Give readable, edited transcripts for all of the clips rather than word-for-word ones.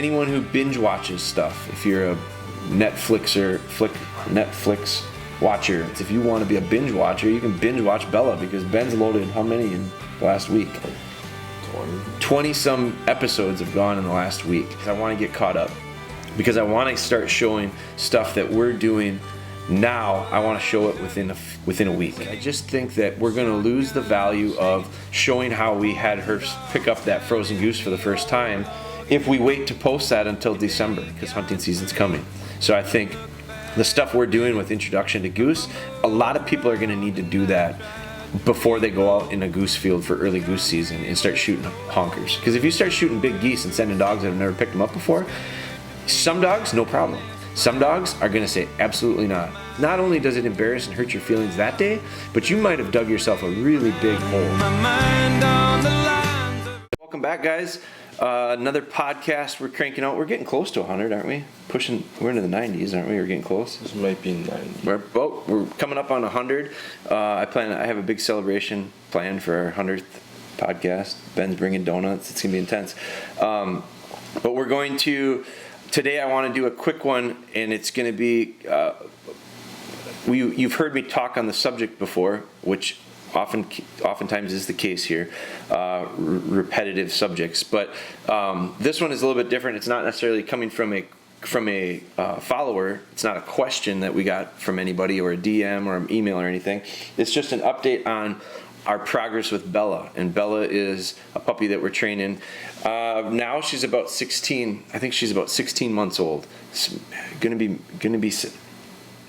anyone who binge watches stuff, if you're a Netflix watcher, if you want to be a binge watcher, you can binge watch Bella, because Ben's loaded how many in the last week? 20 some episodes have gone in the last week. I want to get caught up, because I want to start showing stuff that we're doing now. I want to show it within a week. I just think that we're going to lose the value of showing how we had her pick up that frozen goose for the first time if we wait to post that until December, because hunting season's coming. So I think the stuff we're doing with Introduction to Goose, a lot of people are going to need to do that before they go out in a goose field for early goose season and start shooting honkers. Because if you start shooting big geese and sending dogs that have never picked them up before, some dogs, no problem. Some dogs are going to say, absolutely not. Not only does it embarrass and hurt your feelings that day, but you might have dug yourself a really big hole. Welcome back, guys. Another podcast we're cranking out. We're getting close to 100, aren't we? We're into the 90s, aren't we? We're getting close. This might be 90. We're coming up on 100. I have a big celebration planned for our 100th podcast. Ben's bringing donuts. It's going to be intense. But we're going to... Today I want to do a quick one, and it's going to be... You've heard me talk on the subject before, which oftentimes is the case here, repetitive subjects. But this one is a little bit different. It's not necessarily coming from a follower. It's not a question that we got from anybody, or a DM or an email or anything. It's just an update on our progress with Bella. And Bella is a puppy that we're training. Now she's about 16. I think she's about 16 months old. It's gonna be.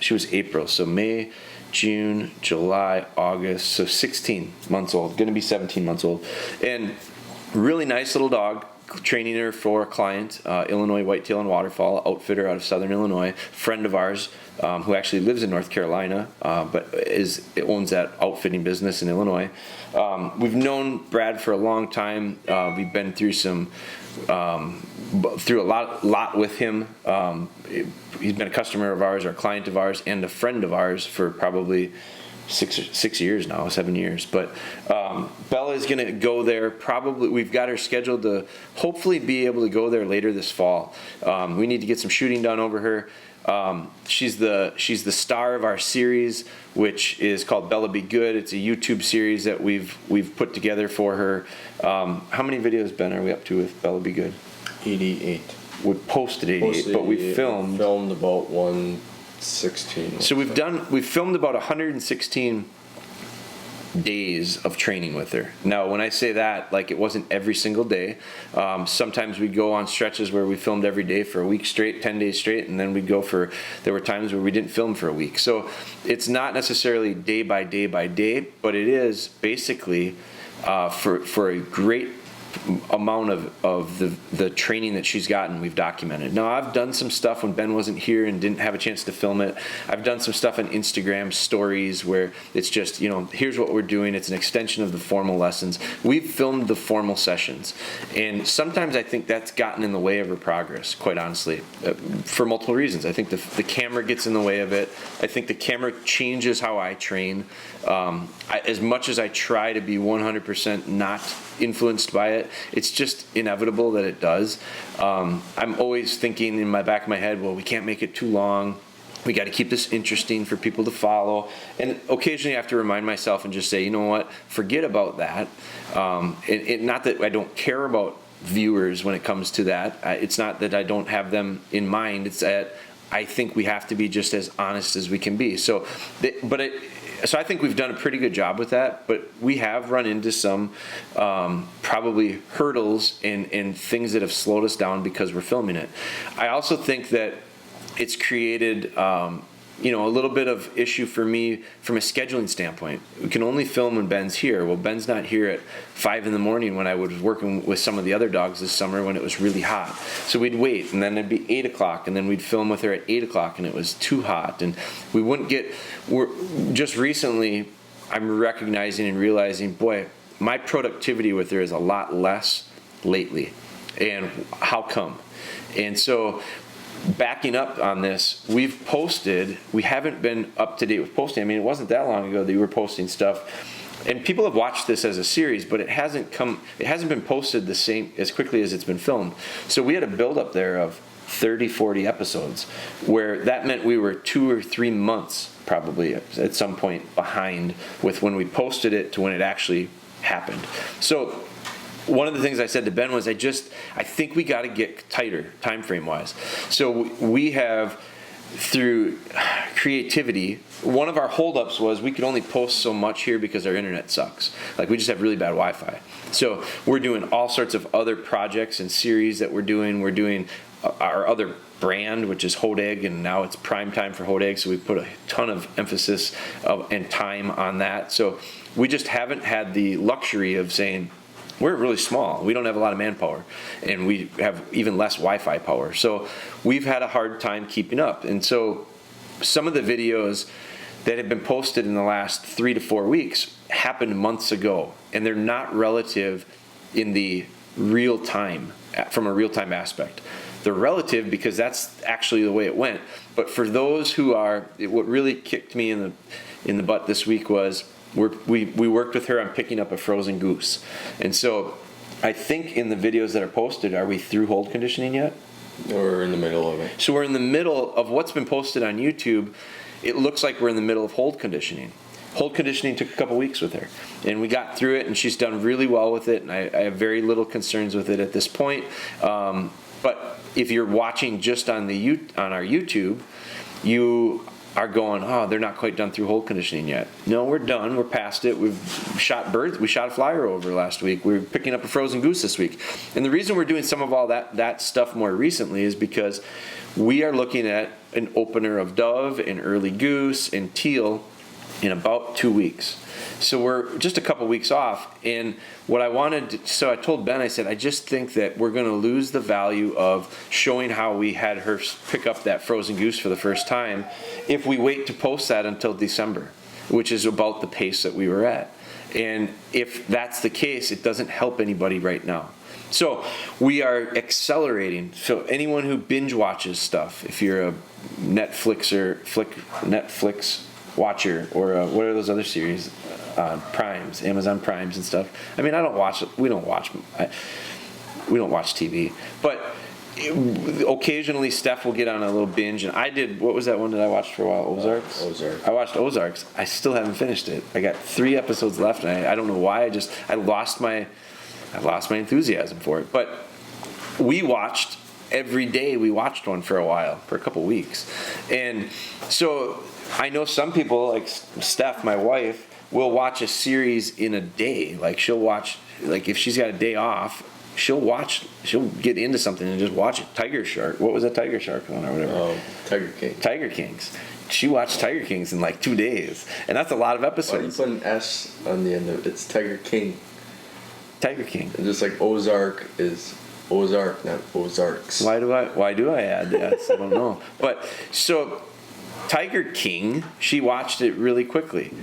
She was April, so May, June, July, August, so 16 months old. Gonna be 17 months old, and really nice little dog. Training her for a client, Illinois Whitetail and Waterfowl outfitter out of Southern Illinois, friend of ours who actually lives in North Carolina, but owns that outfitting business in Illinois. We've known Brad for a long time. We've been through a lot with him. He's been a customer of ours, or a client of ours, and a friend of ours for probably 6 years now, 7 years. But Bella is going to go there. Probably we've got her scheduled to hopefully be able to go there later this fall. We need to get some shooting done over her. She's the star of our series, which is called Bella Be Good. It's a YouTube series that we've put together for her. How many videos, Ben, are we up to with Bella Be Good? 88. We posted 88, but we filmed about 116. So we've filmed about 116 days of training with her. Now, when I say that, like, it wasn't every single day. Sometimes we'd go on stretches where we filmed every day for a week straight, 10 days straight, and then there were times where we didn't film for a week. So it's not necessarily day by day by day, but it is basically for a great amount of the training that she's gotten, we've documented. Now, I've done some stuff when Ben wasn't here and didn't have a chance to film it. I've done some stuff on Instagram stories where it's just, here's what we're doing. It's an extension of the formal lessons. We've filmed the formal sessions, and sometimes I think that's gotten in the way of her progress, quite honestly, for multiple reasons. I think the camera gets in the way of it. I think the camera changes how I train. As much as I try to be 100% not influenced by it, it's just inevitable that it does. I'm always thinking in my back of my head, well, we can't make it too long. We got to keep this interesting for people to follow. And occasionally I have to remind myself and just say, you know what, forget about that. Not that I don't care about viewers when it comes to that. It's not that I don't have them in mind. It's that I think we have to be just as honest as we can be. So I think we've done a pretty good job with that, but we have run into some probably hurdles and things that have slowed us down because we're filming it. I also think that it's created a little bit of issue for me from a scheduling standpoint. We can only film when Ben's here. Well, Ben's not here at 5 in the morning when I was working with some of the other dogs this summer when it was really hot. So we'd wait, and then it'd be 8 o'clock, and then we'd film with her at 8 o'clock, and it was too hot. And just recently, I'm recognizing and realizing, boy, my productivity with her is a lot less lately. And how come? And so, backing up on this, we haven't been up to date with posting. I mean, it wasn't that long ago that you were posting stuff and people have watched this as a series, but it hasn't been posted the same as quickly as it's been filmed. So we had a build-up there of 30, 40 episodes, where that meant we were 2 or 3 months probably at some point behind with when we posted it to when it actually happened. So one of the things I said to Ben was I think we got to get tighter time frame wise. So we have, through creativity, one of our holdups was we could only post so much here because our internet sucks. Like, we just have really bad Wi-Fi. So we're doing all sorts of other projects and series that we're doing. We're doing our other brand, which is Hodag, and now it's prime time for Hodag, so we put a ton of emphasis and time on that. So we just haven't had the luxury of saying, we're really small, we don't have a lot of manpower, and we have even less Wi-Fi power. So we've had a hard time keeping up. And so some of the videos that have been posted in the last 3 to 4 weeks happened months ago, and they're not relative in the real time, from a real-time aspect. They're relative because that's actually the way it went. But for those who are, what really kicked me in the butt this week was we worked with her on picking up a frozen goose. And so I think in the videos that are posted, are we through hold conditioning yet? We're in the middle of it. So we're in the middle of what's been posted on YouTube. It looks like we're in the middle of hold conditioning. Hold conditioning took a couple weeks with her, and we got through it, and she's done really well with it, and I have very little concerns with it at this point. But if you're watching just on our YouTube, you are going, oh, they're not quite done through hold conditioning yet. No, we're done. We're past it. We've shot birds. We shot a flyer over last week. We're picking up a frozen goose this week. And the reason we're doing some of all that stuff more recently is because we are looking at an opener of dove and early goose and teal in about 2 weeks. So we're just a couple weeks off. And what I wanted, so I told Ben, I said, I just think that we're going to lose the value of showing how we had her pick up that frozen goose for the first time if we wait to post that until December, which is about the pace that we were at. And if that's the case, it doesn't help anybody right now. So we are accelerating. So anyone who binge watches stuff, if you're a Netflix watcher, or what are those other series, Primes, Amazon Primes and stuff. I mean, we don't watch TV, but occasionally Steph will get on a little binge, and I did. What was that one that I watched for a while? Ozarks. I watched Ozarks. I still haven't finished it. I got 3 episodes left, and I don't know why. I lost my enthusiasm for it. But we watched every day. We watched one for a while, for a couple weeks, and so I know some people, like Steph, my wife, will watch a series in a day. Like, she'll watch, like, if she's got a day off, she'll get into something and just watch it. Tiger Shark. What was that Tiger Shark one or whatever? Tiger Kings. She watched Tiger Kings in like 2 days. And that's a lot of episodes. Why do you put an S on the end of it? It's Tiger King. Tiger King. And just like Ozark is Ozark, not Ozarks. Why do I add that? I don't know. But so Tiger King, she watched it really quickly.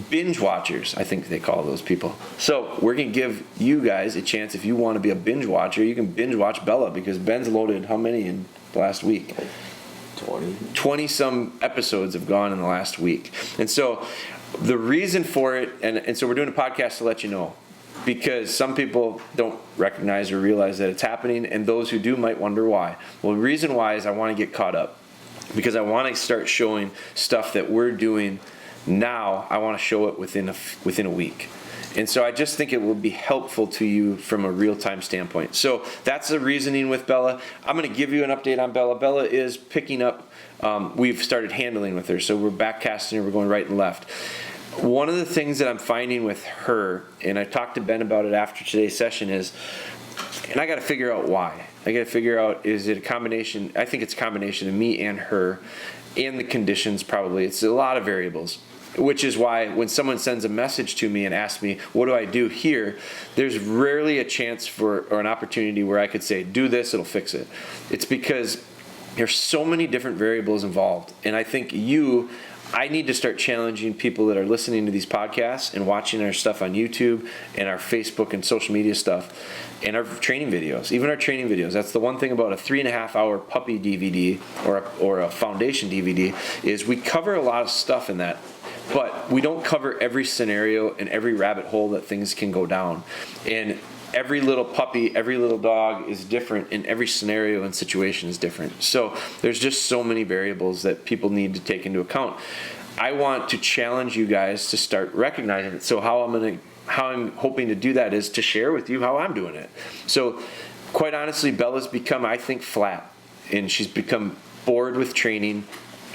Binge watchers, I think they call those people. So we're going to give you guys a chance. If you want to be a binge watcher, you can binge watch Bella, because Ben's loaded how many in the last week? 20 some episodes have gone in the last week. And so the reason for it, and so we're doing a podcast to let you know, because some people don't recognize or realize that it's happening, and those who do might wonder why. Well, the reason why is I want to get caught up, because I want to start showing stuff that we're doing now. I want to show it within a week. And so I just think it will be helpful to you from a real-time standpoint. So that's the reasoning with Bella. I'm going to give you an update on Bella. Bella is picking up. We've started handling with her. So we're back casting her. We're going right and left. One of the things that I'm finding with her, and I talked to Ben about it after today's session, is, and I got to figure out why. I got to figure out, is it a combination? I think it's a combination of me and her and the conditions probably. It's a lot of variables. Which is why when someone sends a message to me and asks me, what do I do here? There's rarely a chance or an opportunity where I could say, do this, it'll fix it. It's because there's so many different variables involved. And I think I need to start challenging people that are listening to these podcasts and watching our stuff on YouTube and our Facebook and social media stuff and our training videos, even our training videos. That's the one thing about a 3.5 hour puppy DVD or a foundation DVD, is we cover a lot of stuff in that. but we don't cover every scenario and every rabbit hole that things can go down. And every little puppy, every little dog is different, and every scenario and situation is different. So there's just so many variables that people need to take into account. I want to challenge you guys to start recognizing it. So how I'm hoping to do that is to share with you how I'm doing it. So quite honestly, Bella's become, I think, flat, and she's become bored with training.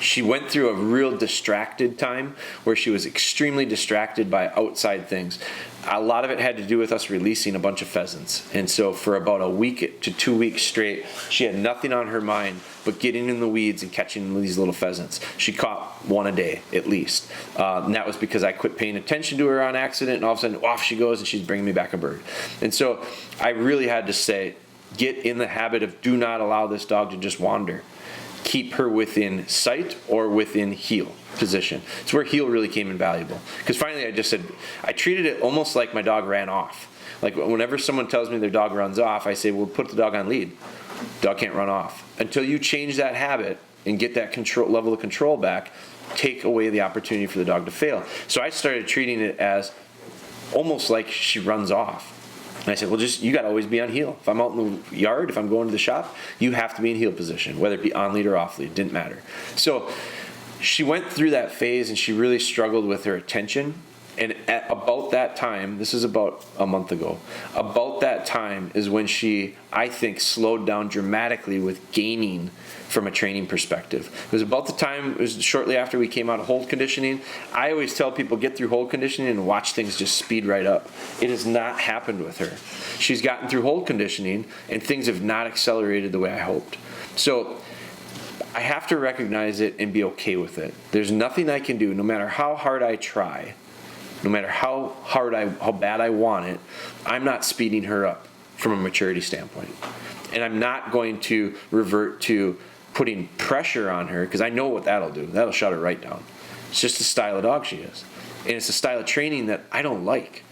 She went through a real distracted time where she was extremely distracted by outside things. A lot of it had to do with us releasing a bunch of pheasants. And so for about a week to 2 weeks straight, she had nothing on her mind but getting in the weeds and catching these little pheasants. She caught one a day at least. And that was because I quit paying attention to her on accident, and all of a sudden off she goes and she's bringing me back a bird. And so I really had to say, get in the habit of do not allow this dog to just wander. Keep her within sight or within heel position. It's where heel really came invaluable. Because finally I just said, I treated it almost like my dog ran off. Like whenever someone tells me their dog runs off, I say, well, put the dog on lead. Dog can't run off. Until you change that habit and get that control level of control back, take away the opportunity for the dog to fail. So I started treating it as almost like she runs off. And I said, well, you got to always be on heel. If I'm out in the yard, if I'm going to the shop, you have to be in heel position, whether it be on lead or off lead. It didn't matter. So she went through that phase, and she really struggled with her attention. And at about that time, this is about a month ago, about that time is when she, I think, slowed down dramatically with gaining from a training perspective. It was about the time, it was shortly after we came out of hold conditioning. I always tell people, get through hold conditioning and watch things just speed right up. It has not happened with her. She's gotten through hold conditioning, and things have not accelerated the way I hoped. So I have to recognize it and be okay with it. There's nothing I can do, no matter how hard I try, no matter how bad I want it, I'm not speeding her up from a maturity standpoint. And I'm not going to revert to putting pressure on her, because I know what that'll do. That'll shut her right down. It's just the style of dog she is. And it's a style of training that I don't like.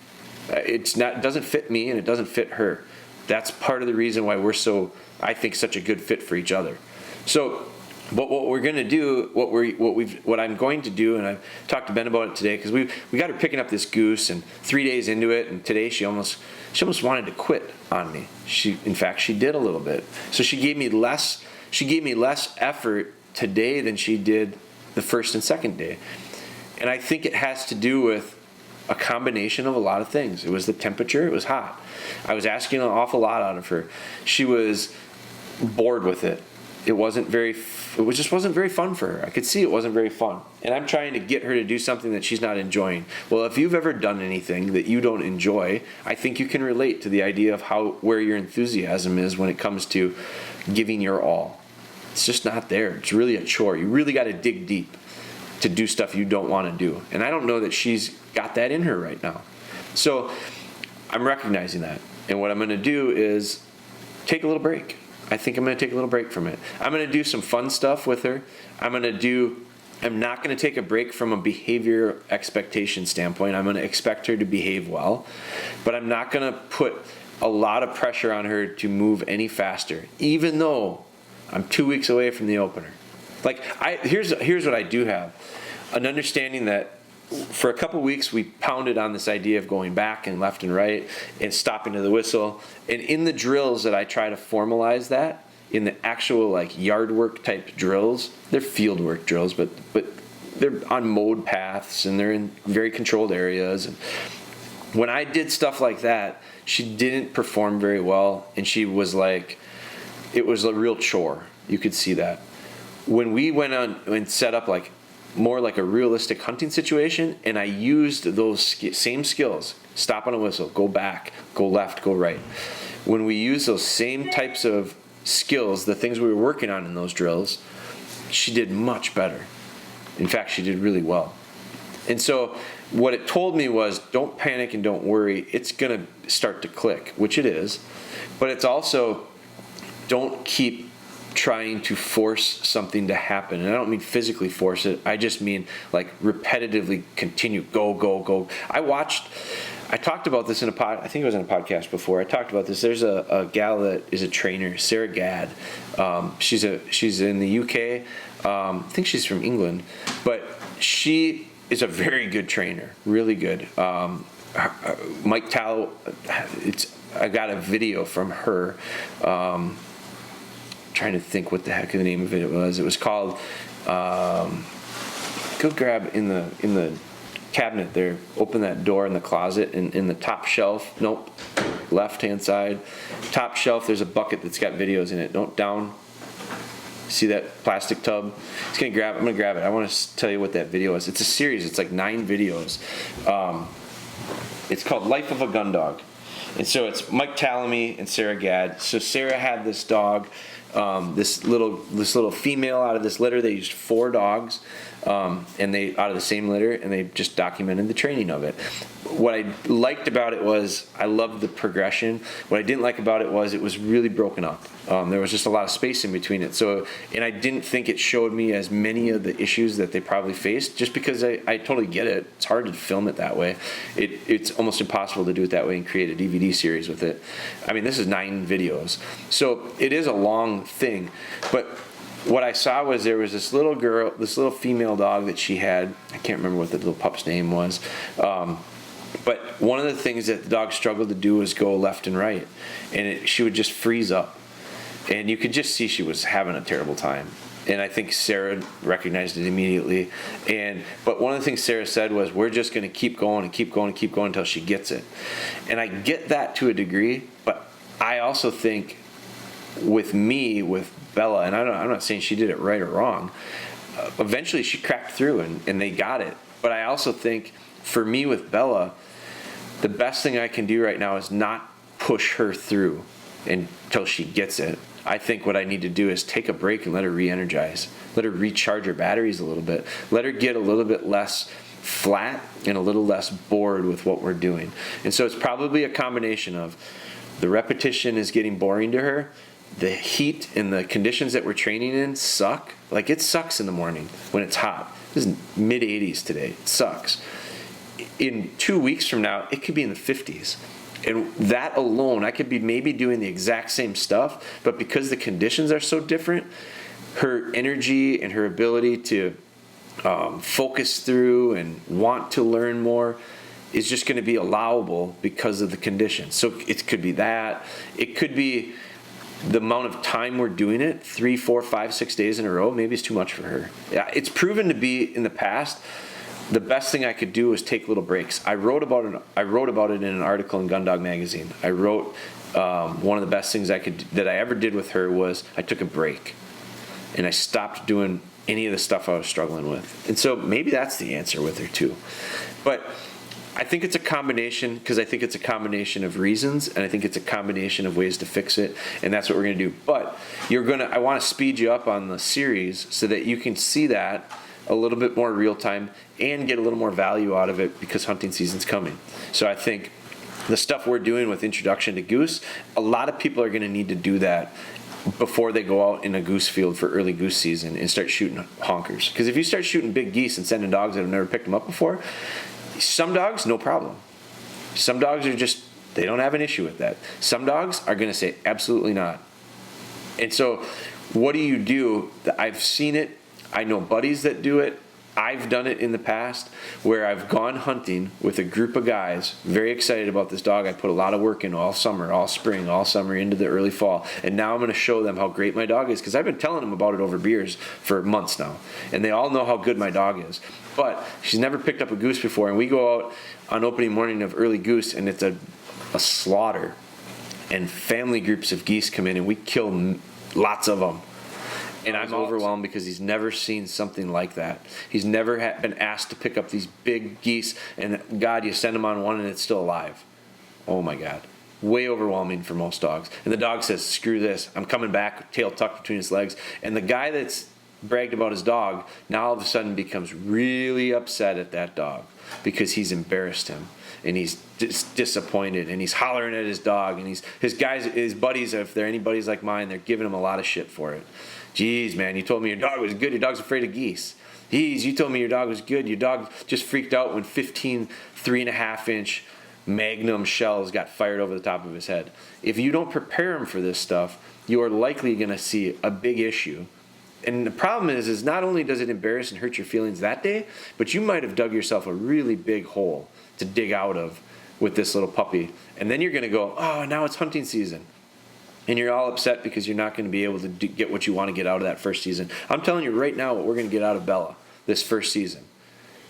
It doesn't fit me, and it doesn't fit her. That's part of the reason why we're so, I think, such a good fit for each other. So, but what we're going to do, what I'm going to do, and I've talked to Ben about it today, because we got her picking up this goose, and 3 days into it, and today she almost wanted to quit on me. In fact, she did a little bit. So she gave me less effort today than she did the first and second day. And I think it has to do with a combination of a lot of things. It was the temperature. It was hot. I was asking an awful lot out of her. She was bored with it. It just wasn't very fun for her. I could see it wasn't very fun. And I'm trying to get her to do something that she's not enjoying. Well, if you've ever done anything that you don't enjoy, I think you can relate to the idea of where your enthusiasm is when it comes to giving your all. It's just not there. It's really a chore. You really got to dig deep to do stuff you don't want to do. And I don't know that she's got that in her right now. So I'm recognizing that. And what I'm going to do is take a little break. I think I'm going to take a little break from it. I'm going to do some fun stuff with her. I'm not going to take a break from a behavior expectation standpoint. I'm going to expect her to behave well, but I'm not going to put a lot of pressure on her to move any faster, even though I'm 2 weeks away from the opener. Here's what I do have. An understanding that for a couple weeks we pounded on this idea of going back and left and right and stopping to the whistle. And in the drills that I try to formalize that, in the actual yard work type drills, they're field work drills, but they're on mowed paths and they're in very controlled areas. And when I did stuff like that, she didn't perform very well, and she was it was a real chore. You could see that. When we went on and set up more like a realistic hunting situation, and I used those same skills, stop on a whistle, go back, go left, go right. When we used those same types of skills, the things we were working on in those drills, she did much better. In fact, she did really well. And so what it told me was, don't panic and don't worry. It's going to start to click, which it is. But it's also, don't keep trying to force something to happen. And I don't mean physically force it. I just mean repetitively continue, go. I talked about this I think it was in a podcast before. I talked about this. There's a gal that is a trainer, Sarah Gadd. She's in the UK. I think she's from England, but she is a very good trainer, really good. Mike Tallow, I got a video from her. Trying to think what the heck the name of it was. It was called. Go grab in the cabinet there. Open that door in the closet, and in the top shelf. Nope, left hand side, top shelf. There's a bucket that's got videos in it. Don't down. See that plastic tub? I'm gonna grab it. I want to tell you what that video is. It's a series. It's like 9 videos. It's called Life of a Gun Dog. And so it's Mike Tallamy and Sarah Gadd. So Sarah had this dog, this little female out of this litter. They used 4 dogs, and they out of the same litter, and they just documented the training of it. What I liked about it was I loved the progression. What I didn't like about it was really broken up. There was just a lot of space in between it. So, and I didn't think it showed me as many of the issues that they probably faced, just because I totally get it. It's hard to film it that way. It's almost impossible to do it that way and create a DVD series with it. I mean, this is 9 videos. So it is a long thing. But what I saw was there was this little girl, this little female dog that she had. I can't remember what the little pup's name was. But one of the things that the dog struggled to do was go left and right. And she would just freeze up. And you could just see she was having a terrible time. And I think Sarah recognized it immediately. But one of the things Sarah said was, we're just going to keep going and keep going and keep going until she gets it. And I get that to a degree, but I also think with Bella, and I'm not saying she did it right or wrong, eventually she cracked through and they got it. But I also think for me with Bella, the best thing I can do right now is not push her through until she gets it. I think what I need to do is take a break and let her re-energize. Let her recharge her batteries a little bit. Let her get a little bit less flat and a little less bored with what we're doing. And so it's probably a combination of the repetition is getting boring to her, the heat and the conditions that we're training in suck. Like, it sucks in the morning when it's hot. This is mid-80s today. It sucks. In 2 weeks from now, it could be in the 50s. And that alone, I could be maybe doing the exact same stuff, but because the conditions are so different, her energy and her ability to focus through and want to learn more is just going to be allowable because of the conditions. So it could be that. It could be the amount of time we're doing it, 3, 4, 5, 6 days in a row, maybe it's too much for her. Yeah, it's proven to be in the past. The best thing I could do was take little breaks. I wrote about it in an article in Gun Dog magazine. I wrote one of the best things that I ever did with her was I took a break, and I stopped doing any of the stuff I was struggling with. And so maybe that's the answer with her too. But I think it's a combination, because I think it's a combination of reasons, and I think it's a combination of ways to fix it, and that's what we're going to do. But I want to speed you up on the series so that you can see that a little bit more real time and get a little more value out of it, because hunting season's coming. So I think the stuff we're doing with Introduction to Goose, a lot of people are going to need to do that before they go out in a goose field for early goose season and start shooting honkers. Because if you start shooting big geese and sending dogs that have never picked them up before, some dogs, no problem. Some dogs they don't have an issue with that. Some dogs are going to say absolutely not. And so what do? I've seen it. I know buddies that do it. I've done it in the past where I've gone hunting with a group of guys, very excited about this dog. I put a lot of work in all summer, all spring, all summer into the early fall. And now I'm going to show them how great my dog is, because I've been telling them about it over beers for months now. And they all know how good my dog is. But she's never picked up a goose before. And we go out on opening morning of early goose, and it's a slaughter. And family groups of geese come in, and we kill lots of them. And I'm overwhelmed because he's never seen something like that. He's never been asked to pick up these big geese, and God, you send him on one and it's still alive. Oh my God. Way overwhelming for most dogs. And the dog says, screw this. I'm coming back, tail tucked between his legs. And the guy that's bragged about his dog now all of a sudden becomes really upset at that dog because he's embarrassed him. And he's disappointed, and he's hollering at his dog, and his buddies, if they're any buddies like mine, they're giving him a lot of shit for it. Geez, man, you told me your dog was good. Your dog's afraid of geese. Geez, you told me your dog was good. Your dog just freaked out when 15 3.5-inch Magnum shells got fired over the top of his head. If you don't prepare him for this stuff, you are likely going to see a big issue And the problem is not only does it embarrass and hurt your feelings that day, but you might have dug yourself a really big hole to dig out of with this little puppy. And then you're going to go, oh, now it's hunting season. And you're all upset because you're not going to be able to get what you want to get out of that first season. I'm telling you right now what we're going to get out of Bella this first season.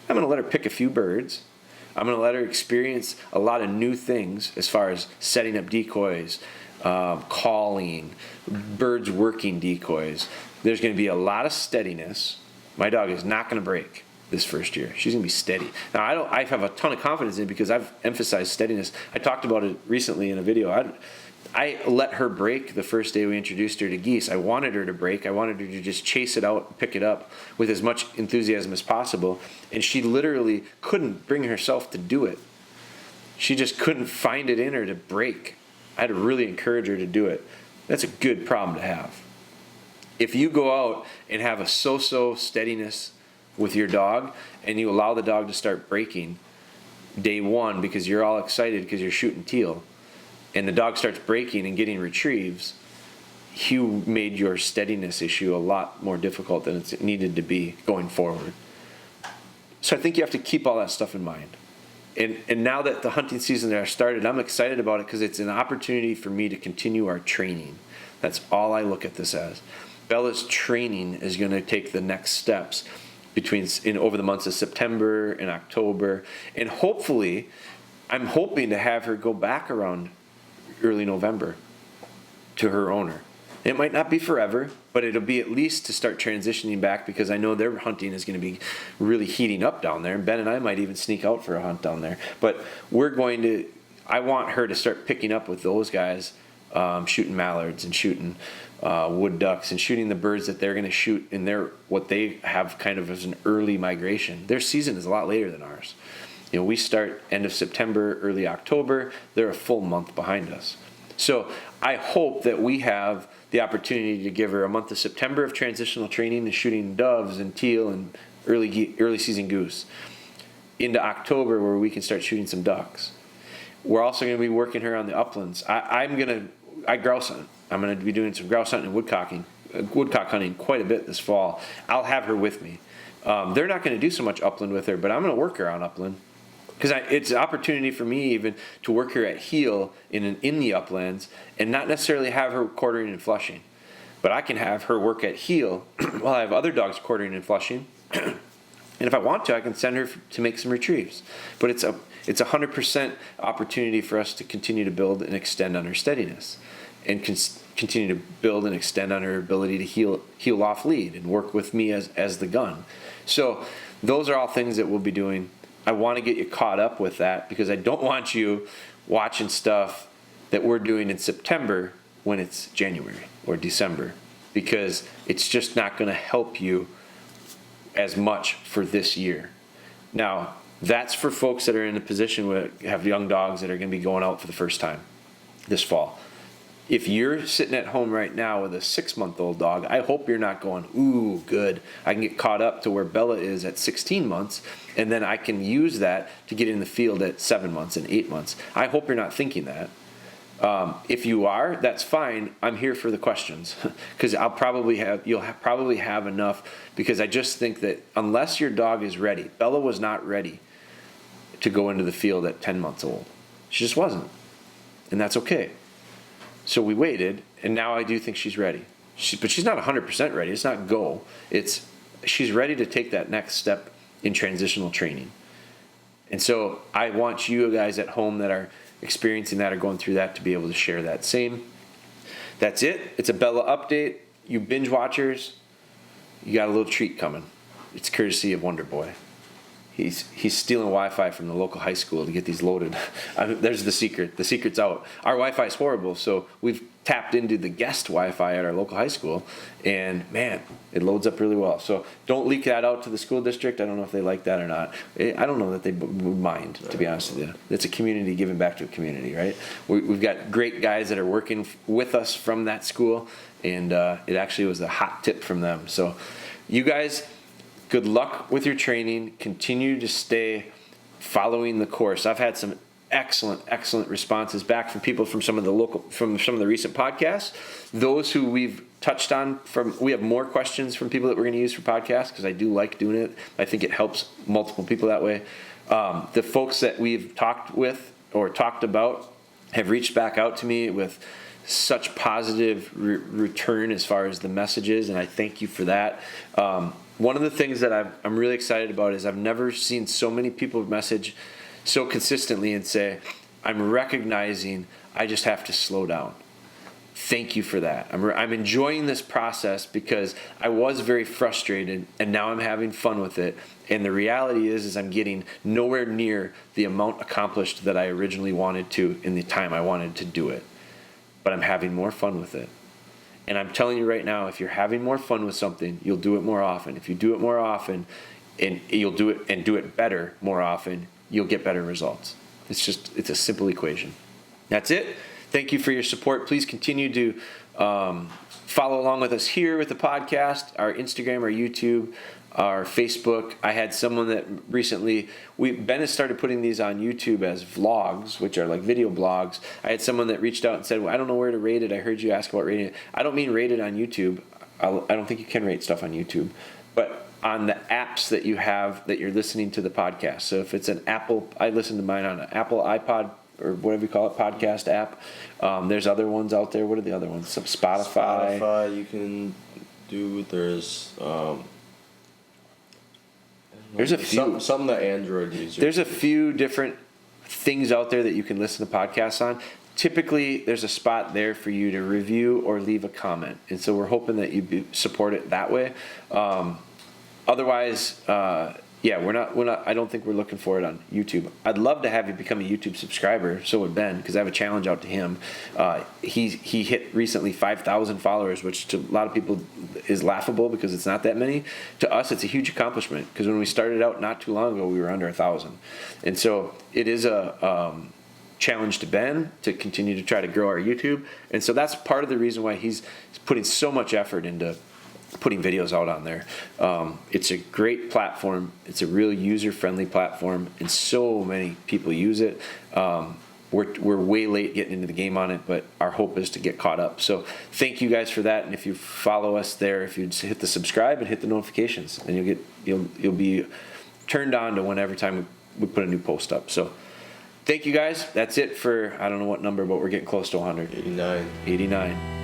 I'm going to let her pick a few birds. I'm going to let her experience a lot of new things as far as setting up decoys, calling, birds working decoys. There's going to be a lot of steadiness. My dog is not going to break this first year. She's going to be steady. Now, I have a ton of confidence in it because I've emphasized steadiness. I talked about it recently in a video. I let her break the first day we introduced her to geese. I wanted her to break. I wanted her to just chase it out, pick it up with as much enthusiasm as possible. And she literally couldn't bring herself to do it. She just couldn't find it in her to break. I had to really encourage her to do it. That's a good problem to have. If you go out and have a so-so steadiness with your dog and you allow the dog to start breaking day one because you're all excited because you're shooting teal, and the dog starts breaking and getting retrieves, you made your steadiness issue a lot more difficult than it needed to be going forward. So I think you have to keep all that stuff in mind. And now that the hunting season has started, I'm excited about it because it's an opportunity for me to continue our training. That's all I look at this as. Bella's training is going to take the next steps over the months of September and October. And hopefully, I'm hoping to have her go back around early November to her owner. It might not be forever, but it'll be at least to start transitioning back because I know their hunting is going to be really heating up down there. And Ben and I might even sneak out for a hunt down there. But I want her to start picking up with those guys, shooting mallards and shooting wood ducks and shooting the birds that they're going to shoot in what they have kind of as an early migration. Their season is a lot later than ours. We start end of September, early October. They're a full month behind us. So I hope that we have the opportunity to give her a month of September of transitional training and shooting doves and teal and early season goose. Into October where we can start shooting some ducks. We're also going to be working her on the uplands. I grouse hunt. I'm going to be doing some grouse hunting and woodcock hunting quite a bit this fall. I'll have her with me. They're not going to do so much upland with her, but I'm going to work her on upland. Because it's an opportunity for me even to work her at heel in the uplands and not necessarily have her quartering and flushing. But I can have her work at heel while I have other dogs quartering and flushing. And if I want to, I can send her to make some retrieves. But it's a 100% opportunity for us to continue to build and extend on her steadiness and continue to build and extend on her ability to heel off lead and work with me as the gun. So those are all things that we'll be doing. I want to get you caught up with that because I don't want you watching stuff that we're doing in September when it's January or December because it's just not going to help you as much for this year. Now, that's for folks that are in a position where have young dogs that are going to be going out for the first time this fall. If you're sitting at home right now with a 6-month-old dog, I hope you're not going, ooh, good. I can get caught up to where Bella is at 16 months, and then I can use that to get in the field at 7 months and 8 months. I hope you're not thinking that. If you are, that's fine. I'm here for the questions because you'll probably have enough because I just think that unless your dog is ready, Bella was not ready to go into the field at 10 months old. She just wasn't, and that's okay. So we waited, and now I do think she's ready. But she's not 100% ready. It's not go. She's ready to take that next step in transitional training. And so I want you guys at home that are experiencing that or going through that to be able to share that same. That's it. It's a Bella update. You binge watchers, you got a little treat coming. It's courtesy of Wonder Boy. He's stealing Wi-Fi from the local high school to get these loaded. There's the secret. The secret's out. Our Wi-Fi is horrible, so we've tapped into the guest Wi-Fi at our local high school, and man, it loads up really well. So don't leak that out to the school district. I don't know if they like that or not. I don't know that they would mind, to be honest with you. It's a community giving back to a community, right? We've got great guys that are working with us from that school, and it actually was a hot tip from them. So you guys, good luck with your training. Continue to stay following the course. I've had some excellent responses back from people from some of the recent podcasts. Those who we've touched on we have more questions from people that we're going to use for podcasts because I do like doing it. I think it helps multiple people that way. The folks that we've talked with or talked about have reached back out to me with such positive return as far as the messages, and I thank you for that. One of the things that I'm really excited about is I've never seen so many people message so consistently and say, I'm recognizing I just have to slow down. Thank you for that. I'm enjoying this process because I was very frustrated and now I'm having fun with it. And the reality is I'm getting nowhere near the amount accomplished that I originally wanted to in the time I wanted to do it. But I'm having more fun with it. And I'm telling you right now, if you're having more fun with something, you'll do it more often. If you do it more often and you'll do it better more often, you'll get better results. It's a simple equation. That's it. Thank you for your support. Please continue to follow along with us here with the podcast, our Instagram, our YouTube, our Facebook. I had someone that recently, Ben has started putting these on YouTube as vlogs, which are like video blogs. I had someone that reached out and said, well, I don't know where to rate it. I heard you ask about rating it. I don't mean rate it on YouTube. I don't think you can rate stuff on YouTube. But on the apps that you have that you're listening to the podcast. So if it's an Apple, I listen to mine on an Apple iPod or whatever you call it, podcast app. There's other ones out there. What are the other ones? Some Spotify. Spotify you can do. There's a few. Some that Android users. There's a few different things out there that you can listen to podcasts on. Typically, there's a spot there for you to review or leave a comment. And so we're hoping that you support it that way. Otherwise, we're not. I don't think we're looking for it on YouTube. I'd love to have you become a YouTube subscriber. So would Ben, because I have a challenge out to him. He hit recently 5,000 followers, which to a lot of people is laughable because it's not that many. To us, it's a huge accomplishment because when we started out not too long ago, we were under 1,000, and so it is a challenge to Ben to continue to try to grow our YouTube, and so that's part of the reason why he's putting so much effort into putting videos out on there. It's a great platform. It's a real user-friendly platform, and so many people use it. We're way late getting into the game on it, but our hope is to get caught up. So thank you guys for that. And if you follow us there, if you just hit the subscribe and hit the notifications, and you'll be turned on to whenever time we put a new post up. So thank you guys. That's it for I don't know what number, but we're getting close to 100. 89. 89.